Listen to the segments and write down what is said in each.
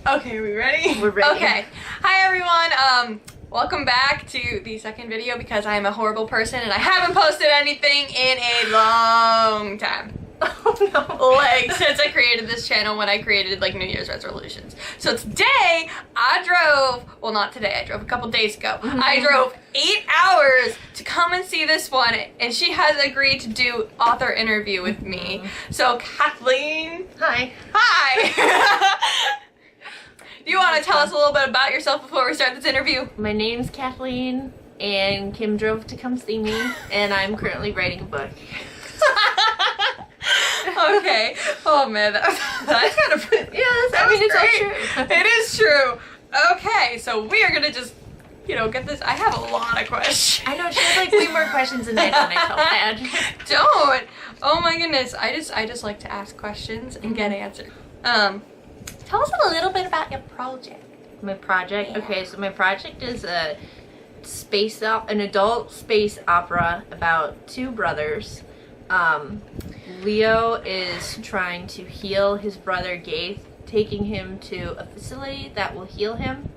Okay, are we ready? We're ready. Okay. Hi everyone. Welcome back to the second video because I am a horrible person and I haven't posted anything in a long time. Oh no. Like since I created this channel, when I created like New Year's resolutions. So today I drove, well not today, I drove a couple days ago. I drove 8 hours to come and see this one, and she has agreed to do author interview with me. So Kathleen. Hi. Hi. Do you want to tell us a little bit about yourself before we start this interview? My name's Kathleen, and Kim drove to come see me, and I'm currently writing a book. Okay. Oh man, that's kind of it's all true. It is true. Okay, so we are gonna just, get this. I have a lot of questions. I know, she had like way more questions than that, and I felt bad. Don't. Oh my goodness. I just like to ask questions and get answers. Tell us a little bit about your project. My project? Yeah. Okay, so my project is an adult space opera about two brothers. Leo is trying to heal his brother Gaith, taking him to a facility that will heal him.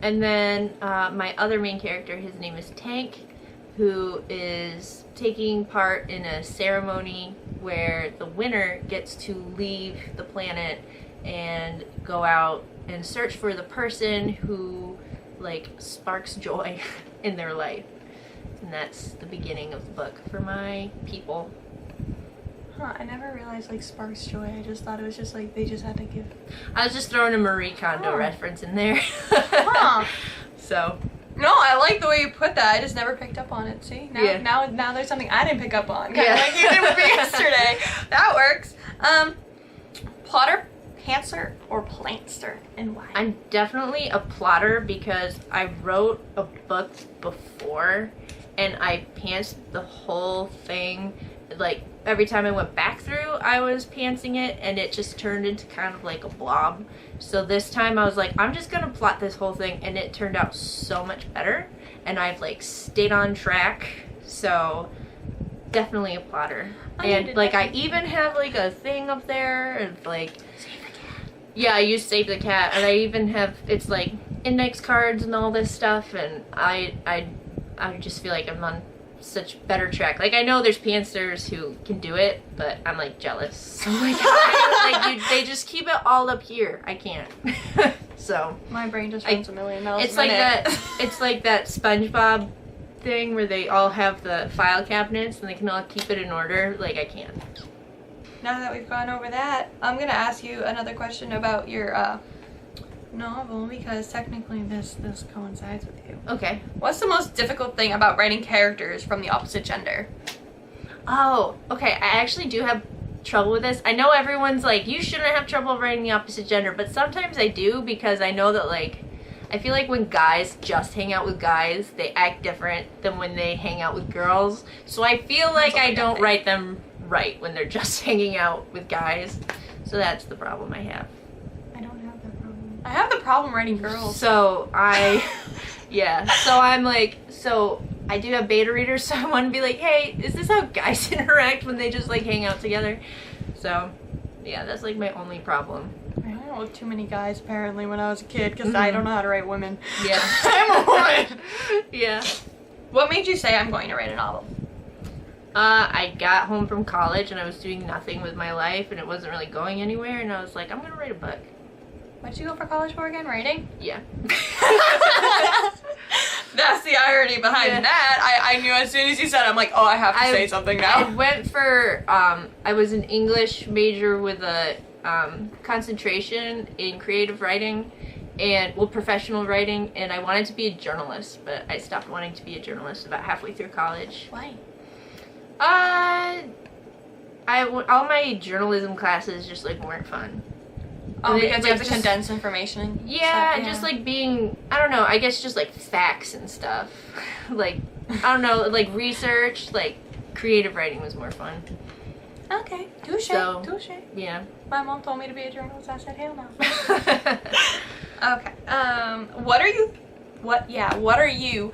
And then my other main character, his name is Tank, who is taking part in a ceremony where the winner gets to leave the planet and go out and search for the person who sparks joy in their life. And that's the beginning of the book for my people. Huh, I never realized sparks joy. I just thought it was just they just had to give. I was just throwing a Marie Kondo reference in there. Huh. So. No, I like the way you put that. I just never picked up on it. See? Now there's something I didn't pick up on. Kind of like you did with me yesterday. That works. Plotter, pantser, or plantster, and why? I'm definitely a plotter because I wrote a book before and I pantsed the whole thing. Every time I went back through, I was pantsing it and it just turned into kind of like a blob. So this time I was like, I'm just gonna plot this whole thing, and it turned out so much better. And I've stayed on track. So definitely a plotter. And I even have a thing up there and Save the cat. yeah, I use Save the Cat, and I even have index cards and all this stuff, and I just feel like I'm on such better track. I know there's pantsers who can do it, but I'm jealous. Oh my god. They just keep it all up here. I can't. So my brain just runs a million miles it's a minute. it's like that SpongeBob thing where they all have the file cabinets and they can all keep it in order. I can't. Now that we've gone over that, I'm gonna ask you another question about your novel, because technically this coincides with you. Okay. What's the most difficult thing about writing characters from the opposite gender? Oh, okay. I actually do have trouble with this. I know everyone's you shouldn't have trouble writing the opposite gender, but sometimes I do, because I know that I feel like when guys just hang out with guys, they act different than when they hang out with girls. So I feel like I don't write them right when they're just hanging out with guys. So that's the problem I have. I don't have that problem. I have the problem writing girls. So yeah. So I'm so I do have beta readers, so I want to be hey, is this how guys interact when they just hang out together? So yeah, that's my only problem. I hung out with too many guys apparently when I was a kid, because I don't know how to write women. Yeah. I'm a woman. Yeah. What made you say I'm going to write a novel? I got home from college and I was doing nothing with my life and it wasn't really going anywhere, and I was like, I'm gonna write a book. What did you go for college for again? Writing? Yeah. That's the irony behind that. I knew as soon as you said it, I'm oh, I have to say something now. I went for, I was an English major with a concentration in creative writing and, professional writing, and I wanted to be a journalist, but I stopped wanting to be a journalist about halfway through college. Why? All my journalism classes just weren't fun. Oh, because you have to condense information? Yeah, and just being, I don't know, I guess just facts and stuff. I don't know, research, creative writing was more fun. Okay, touche, touche. Yeah. My mom told me to be a journalist, I said hell no. Okay, what are you? What are you?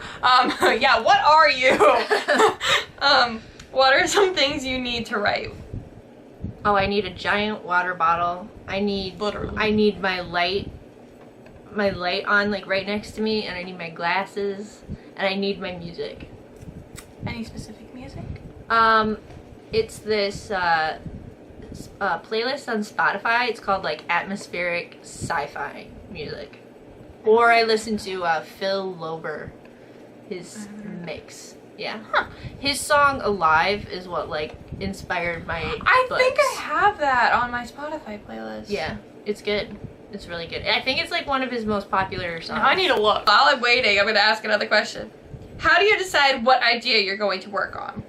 What are some things you need to write? Oh, I need a giant water bottle. I need Literally. I need my light my light on like right next to me, and I need my glasses, and I need my music. Any specific music? It's this playlist on Spotify. It's called like atmospheric sci-fi music. Or I listen to Phil Lober, his mix. Yeah. Huh. His song Alive is what like inspired my books. think I have that on my Spotify playlist. Yeah, it's good. It's really good. I think it's like one of his most popular songs. Now I need to look. While I'm waiting, I'm going to ask another question. How do you decide what idea you're going to work on?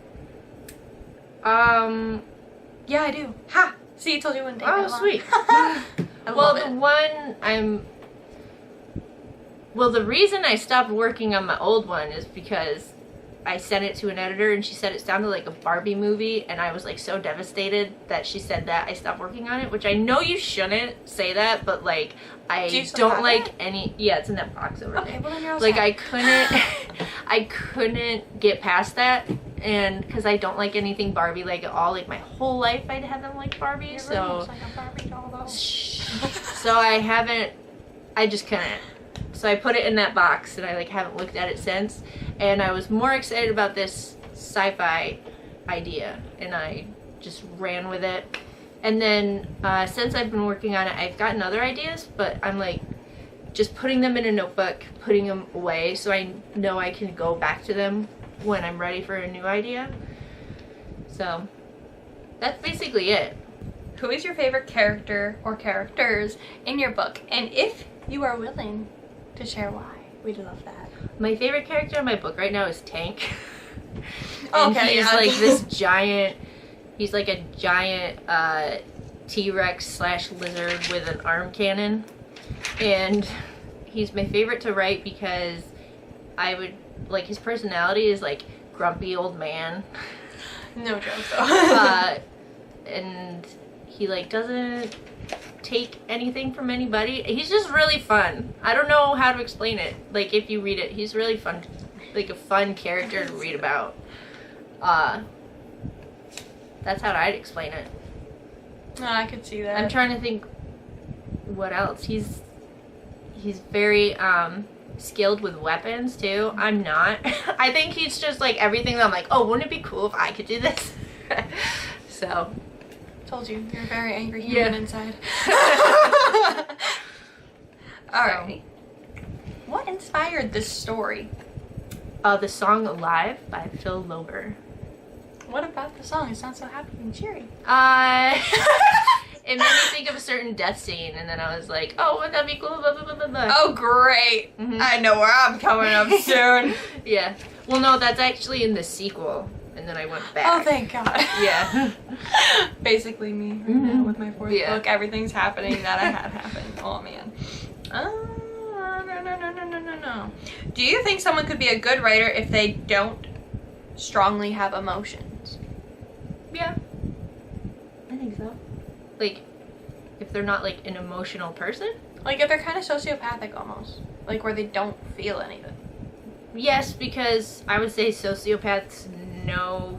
Yeah, I do. Ha! See, I told you it wouldn't take that long. Sweet. Well, the reason I stopped working on my old one is because I sent it to an editor and she said it sounded like a Barbie movie, and I was like so devastated that she said that I stopped working on it, which I know you shouldn't say that, but like I don't like any. Yeah, it's in that box over Okay, there. well then you're all Like set. I couldn't get past that, and because I don't like anything Barbie like at all. Like my whole life I'd had them like Barbie, Your room so looks like a Barbie doll, though. so I just couldn't. So I put it in that box, and I like haven't looked at it since. And I was more excited about this sci-fi idea, and I just ran with it. And then since I've been working on it, I've gotten other ideas, but I'm like just putting them in a notebook, putting them away, so I know I can go back to them when I'm ready for a new idea. So that's basically it. Who is your favorite character or characters in your book? And if you are willing to share why, we'd love that. My favorite character in my book right now is Tank. And Okay, he's yeah. like this giant, he's like a giant T-Rex / lizard with an arm cannon. And he's my favorite to write because I would, like, his personality is like grumpy old man. No joke though. And he like doesn't take anything from anybody. He's just really fun. I don't know how to explain it. Like if you read it, he's really fun, like a fun character to read about. That's how I'd explain it. No, I could see that. I'm trying to think what else. He's very skilled with weapons too. I'm not. I think he's just like everything that I'm like, oh, wouldn't it be cool if I could do this? So Told you, you're a very angry human inside. Alright. What inspired this story? The song Alive by Phil Lober. What about the song? It sounds so happy and cheery. It made me think of a certain death scene, and then I was like, oh, wouldn't that be cool? Blah, blah, blah, blah, blah. Oh, great. Mhm. I know where I'm coming up soon. Yeah. Well, no, that's actually in the sequel, and then I went back. Oh, thank God. Yeah. Basically me right now with my fourth Yeah. book. Everything's happening that I had happen. Oh, man. No. Do you think someone could be a good writer if they don't strongly have emotions? Yeah. I think so. Like, if they're not, like, an emotional person? Like, if they're kind of sociopathic almost. Like, where they don't feel anything. Yes, because I would say sociopaths know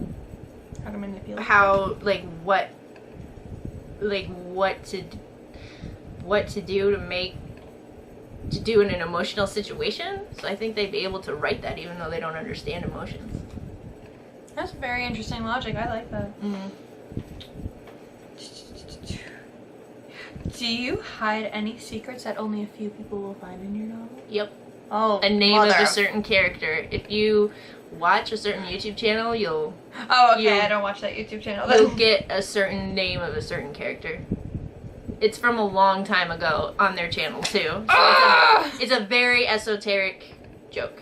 How to manipulate. how, like, what to do to do in an emotional situation. So I think they'd be able to write that even though they don't understand emotions. That's very interesting logic. I like that. Mm-hmm. Do you hide any secrets that only a few people will find in your novel? Yep. Oh, A name mother. of a certain character. If you watch a certain YouTube channel, you'll Oh, okay. you- I don't watch that YouTube channel. you'll get a certain name of a certain character. It's from a long time ago on their channel too. So it's a very esoteric joke.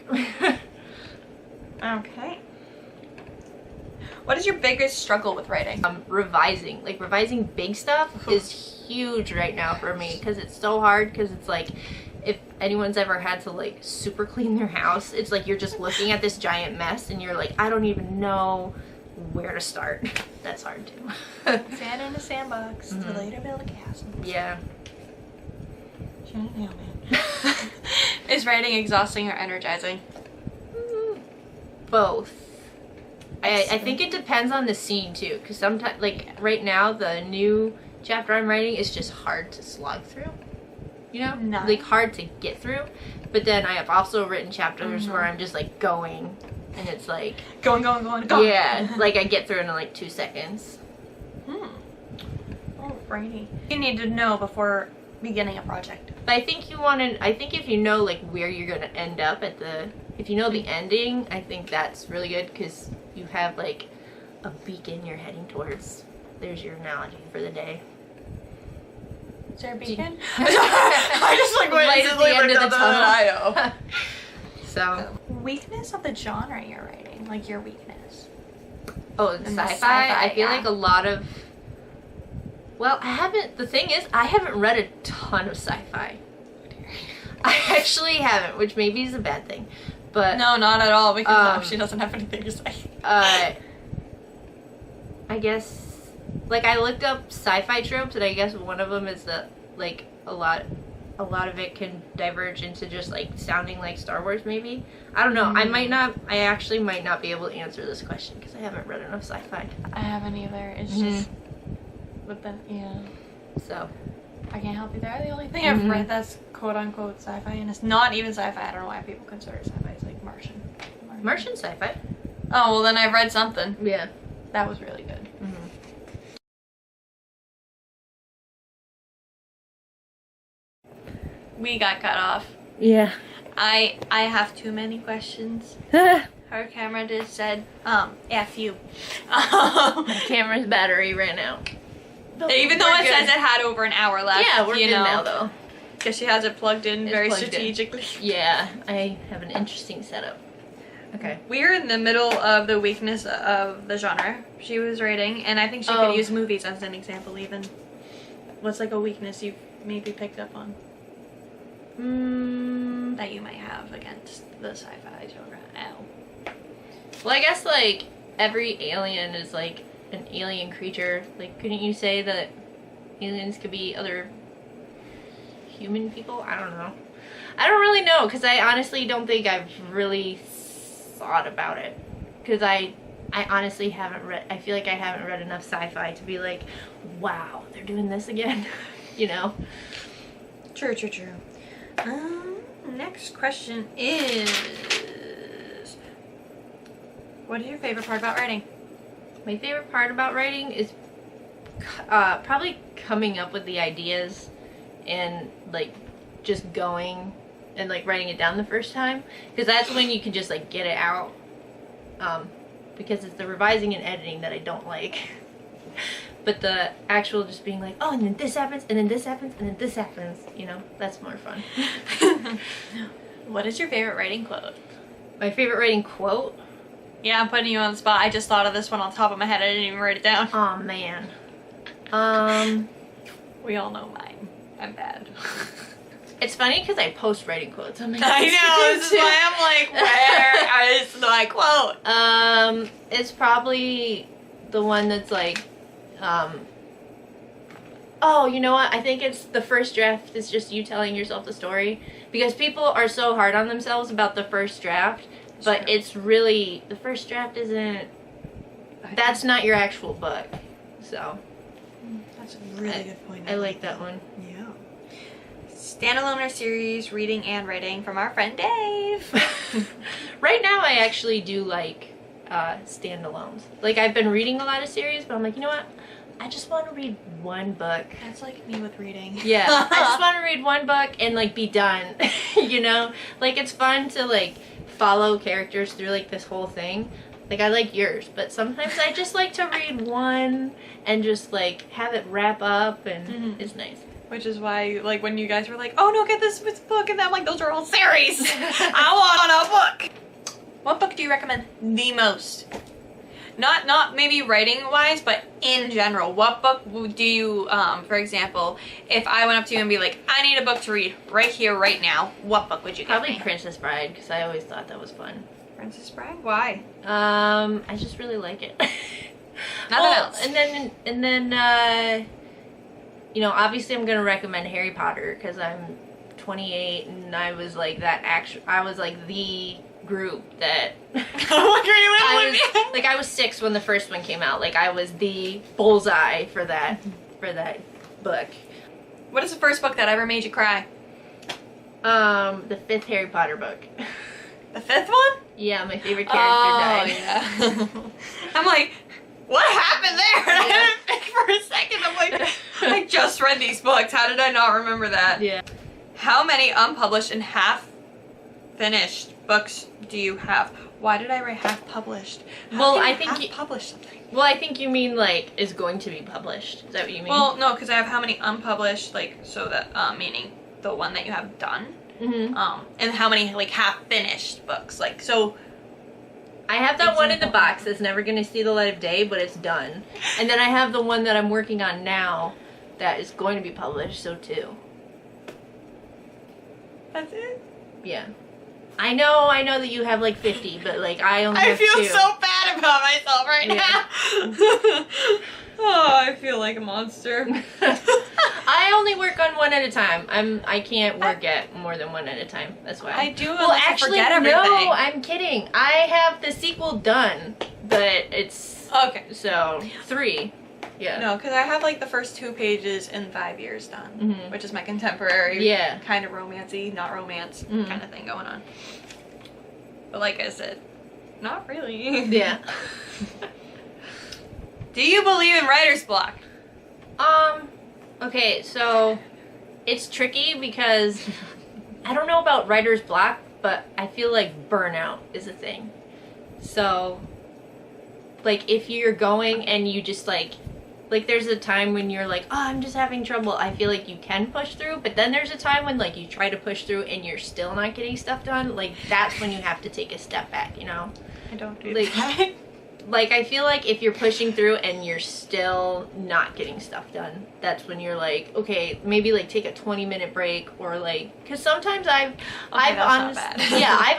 Okay. What is your biggest struggle with writing? Revising. Like revising big stuff is huge right now for me because it's so hard because it's like if anyone's ever had to like super clean their house, it's like you're just looking at this giant mess and you're like, I don't even know where to start. That's hard too. Sand in a sandbox to later build a castle. Yeah. Is writing exhausting or energizing? Both. I think it depends on the scene too, because sometimes, like right now, the new chapter I'm writing is just hard to slog through. you know? 9. Like, hard to get through. But then I have also written chapters where I'm just, like, going, and it's like... Going. Yeah, like, I get through in, like, 2 seconds. Alrighty. You need to know before beginning a project. But I think I think if you know, like, where you're gonna end up at if you know the ending, I think that's really good, because you have, like, a beacon you're heading towards. There's your analogy for the day. Is there a beacon? I just like Right at the end of the tunnel. So. Weakness of the genre you're writing, like your weakness. Oh, sci-fi? I feel like a lot of... Well, the thing is, I haven't read a ton of sci-fi. I actually haven't, which maybe is a bad thing. But no, not at all, because she doesn't have anything to say. I guess, like, I looked up sci-fi tropes, and I guess one of them is that, like, a lot of it can diverge into just, like, sounding like Star Wars, maybe. I don't know. I actually might not be able to answer this question, because I haven't read enough sci-fi. I haven't either. It's just, with the, So. I can't help you there. The only thing I've read that's quote-unquote sci-fi, and it's not even sci-fi. I don't know why people consider it sci-fi. It's like Martian. Martian sci-fi? Oh, well, then I've read something. Yeah. That was really good. We got cut off. Yeah. I have too many questions. Her camera just said, F you. My camera's battery ran out. Even though it says it had over an hour left. Yeah, we're good now, though. Because she has it plugged in very strategically. Yeah, I have an interesting setup. Okay. We're in the middle of the weakness of the genre she was rating, and I think she could use movies as an example even. What's like a weakness you've maybe picked up on? That you might have against the sci-fi genre. Ow. Well, I guess, like, every alien is, like, an alien creature. Like, couldn't you say that aliens could be other human people? I don't know. I don't really know, because I honestly don't think I've really thought about it. Because I honestly haven't read, I feel like I haven't read enough sci-fi to be like, wow, they're doing this again. You know? True. Next question is, what is your favorite part about writing? My favorite part about writing is probably coming up with the ideas and, like, just going and, like, writing it down the first time, because that's when you can just, like, get it out, because it's the revising and editing that I don't like. But the actual just being like, oh, and then this happens, and then this happens, and then this happens, you know, that's more fun. What is your favorite writing quote? My favorite writing quote? Yeah, I'm putting you on the spot. I just thought of this one on top of my head. I didn't even write it down. Oh, man. We all know mine. I'm bad. It's funny because I post writing quotes on my I know, this is why I'm like, where is my quote? It's probably the one that's like, oh, you know what? I think it's the first draft is just you telling yourself the story. Because people are so hard on themselves about the first draft. But it's really, the first draft isn't, that's not your actual book. So. That's a really good point. I like that one. Yeah. Standalone or series, reading and writing from our friend Dave. Right now I actually do like standalones. Like, I've been reading a lot of series, but I'm like, you know what? I just want to read one book. That's like me with reading. Yeah, I just want to read one book and, like, be done. You know? Like, it's fun to, like, follow characters through, like, this whole thing. Like, I like yours, but sometimes I just like to read one and just, like, have it wrap up, and it's nice. Which is why, like, when you guys were like, oh no, get this book, and I'm like, those are all series. I want a book. What book do you recommend the most? Not maybe writing wise, but in general. What book do you, for example, if I went up to you and be like, I need a book to read right here, right now, what book would you give Probably me? Princess Bride, because I always thought that was fun. Princess Bride? Why? I just really like it. Nothing else. And then, you know, obviously I'm gonna recommend Harry Potter because I'm 28 and I was like I was like the group that I was 6 when the first one came out. Like, I was the bullseye for that book. What is the first book that ever made you cry? The 5th Harry Potter book. The 5th one? Yeah, my favorite character died. Yeah. I'm like, what happened there? And I didn't think for a second. I'm like, I just read these books. How did I not remember that? Yeah. How many unpublished and half-finished books do you have? Why did I write half-published? Well, I think half-published something. Well, I think you mean like is going to be published. Is that what you mean? Well, no, because I have how many unpublished, like, so that meaning the one that you have done. Mm-hmm. And how many like half-finished books, like, so. I have that one in the box that's never going to see the light of day, but it's done. And then I have the one that I'm working on now that is going to be published, so 2. That's it? Yeah. I know that you have like 50, but like I only have 2. I feel so bad about myself right now. Oh, I feel like a monster. I only work on one at a time. I can't work at more than one at a time. That's why. I do. Well, actually, forget everything. no. I'm kidding. I have the sequel done, but it's okay. So 3. Yeah. No, because I have like the first 2 pages in 5 years done, which is my contemporary, kind of romancy, not romance kind of thing going on. But like I said, not really. Yeah. Do you believe in writer's block? Okay, so it's tricky because I don't know about writer's block, but I feel like burnout is a thing. So, like, if you're going and you just like there's a time when you're like, oh, I'm just having trouble. I feel like you can push through, but then there's a time when like you try to push through and you're still not getting stuff done. Like, that's when you have to take a step back, you know? I don't do like, that. Like, I feel like if you're pushing through and you're still not getting stuff done, that's when you're like, okay, maybe like take a 20-minute break, or like, because sometimes I've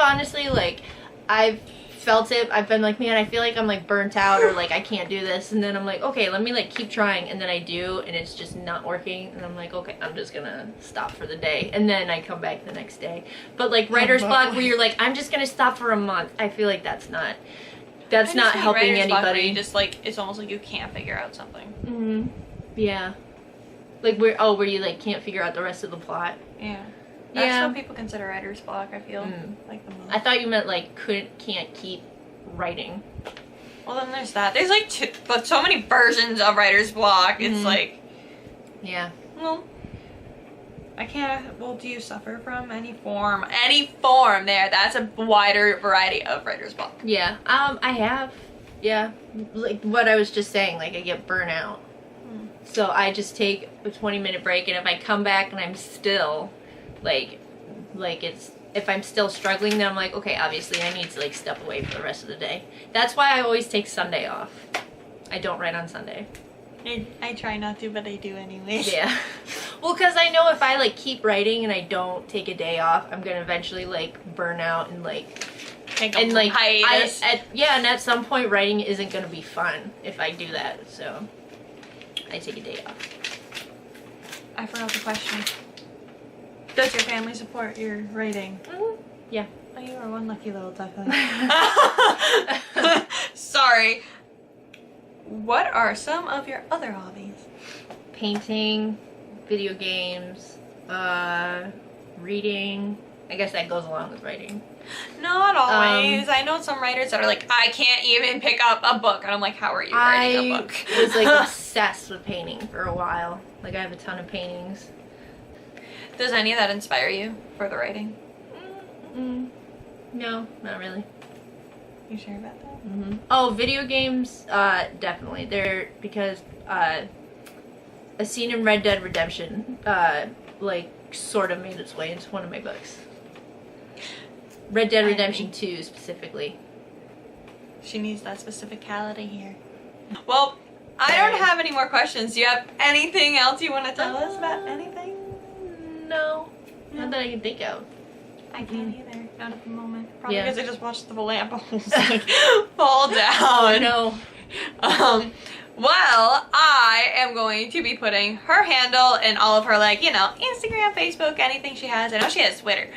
honestly like, I've felt it. I've been like, man, I feel like I'm like burnt out, or like I can't do this, and then I'm like, okay, let me like keep trying, and then I do, and it's just not working, and I'm like, okay, I'm just gonna stop for the day, and then I come back the next day. But like writer's block, where you're like, I'm just gonna stop for a month, I feel like that's not helping anybody. You just like, it's almost like you can't figure out something. Yeah. Like where you like can't figure out the rest of the plot. Yeah. That's what people consider writer's block, I feel. Like the most. I thought you meant like can't keep writing. Well, then there's that. There's like so many versions of writer's block. It's like, yeah. Well, I can't. Well, do you suffer from any form? Any form there. That's a wider variety of writer's block. Yeah. I have. Yeah. Like what I was just saying, like I get burnout. So I just take a 20-minute break, and if I come back and I'm still like it's, if I'm still struggling, then I'm like, okay, obviously I need to like step away for the rest of the day. That's why I always take Sunday off. I don't write on Sunday. I try not to, but I do anyway. Yeah. Well, because I know if I like keep writing and I don't take a day off, I'm gonna eventually like burn out and like hiatus. and at some point writing isn't gonna be fun if I do that. So I take a day off. I forgot the question. Does your family support your writing? Yeah. Oh, you are one lucky little duckling. Sorry. What are some of your other hobbies? Painting, video games, reading. I guess that goes along with writing. Not always. I know some writers that are like, I can't even pick up a book. And I'm like, how are you writing a book? I was like obsessed with painting for a while. Like I have a ton of paintings. Does any of that inspire you for the writing? No, not really. You sure about that? Oh, video games, definitely. They're because a scene in Red Dead Redemption, like sort of made its way into one of my books. Red Dead Redemption 2 specifically. She needs that specificality here. Well, I don't have any more questions. Do you have anything else you want to tell us about anything? No. Not that I can think of. I can't either. Not at the moment. Probably because I just watched the lamp like fall down. No. Well, I am going to be putting her handle and all of her, like, you know, Instagram, Facebook, anything she has. I know she has Twitter.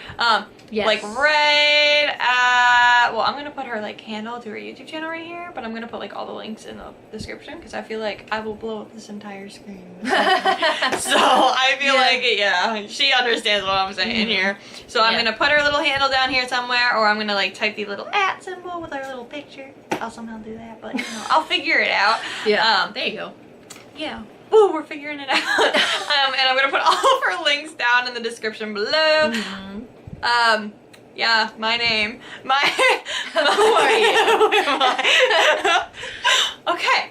Yes. Like right at, well, I'm gonna put her like handle to her YouTube channel right here, but I'm gonna put like all the links in the description because I feel like I will blow up this entire screen. So I feel like, yeah, she understands what I'm saying here. So I'm gonna put her little handle down here somewhere, or I'm gonna like type the little @ symbol with our little picture. I'll somehow do that, but you know, I'll figure it out. Yeah. There you go. Yeah. Woo, we're figuring it out. And I'm gonna put all of her links down in the description below. Yeah, my name. Who are you? Who am I? Okay.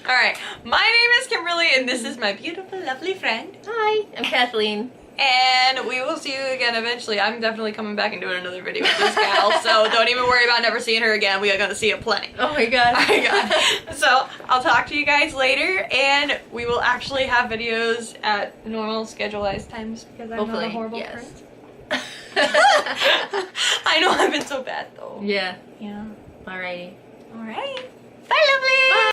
Alright, my name is Kimberly, and this is my beautiful, lovely friend. Hi, I'm Kathleen. And we will see you again eventually. I'm definitely coming back and doing another video with this gal, so don't even worry about never seeing her again. We are going to see it plenty. Oh my god. Oh my god. So I'll talk to you guys later, and we will actually have videos at normal schedulized times because I'm not a horrible friend. I know I've been so bad though. Yeah. Yeah. Alrighty. Alright. Bye, lovely. Bye.